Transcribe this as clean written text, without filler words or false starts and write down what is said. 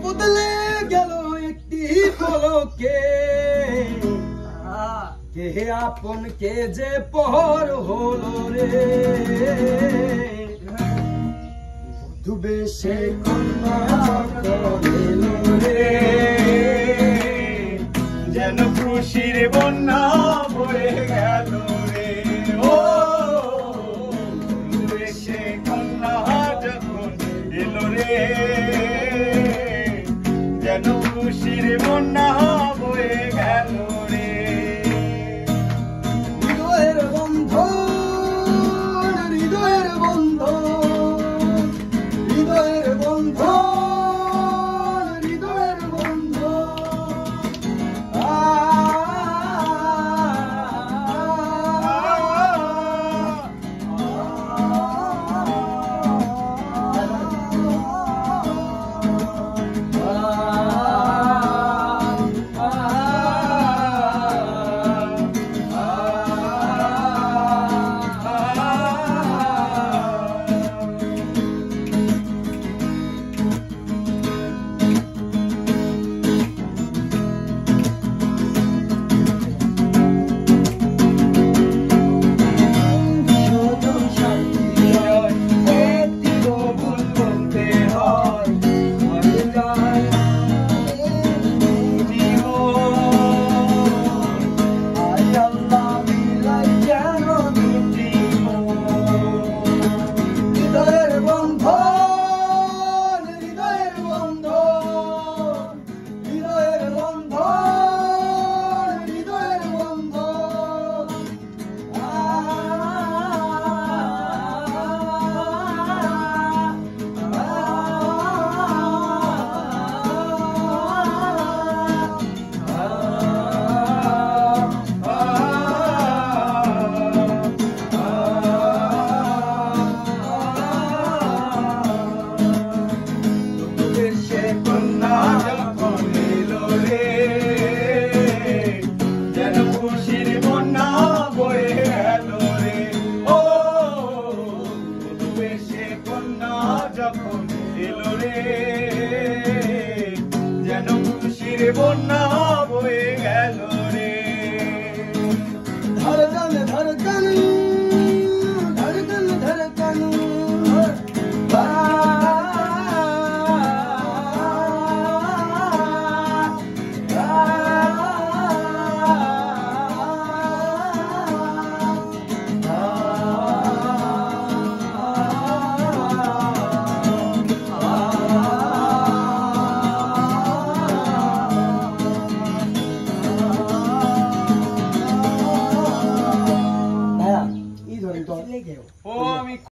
বদলে গেল একটি পলকে কে আপন কে যে পর হলো রে ডুবে সে কন্যা এলো রে যেন খুশির বন্যা বয়ে গেল রে ও ডুবে সে কন্যা যখন এলো রে যেন খুশির বন্যা বয়ে গেল রে হৃদয়ের বন্ধন হৃদয়ের বন্ধন হৃদয়ের বন্ধন হৃদয়ের বন্যা বয়ে গেল রে ধড়কন ধড়কন ধড়কন ধড়কন ও আমি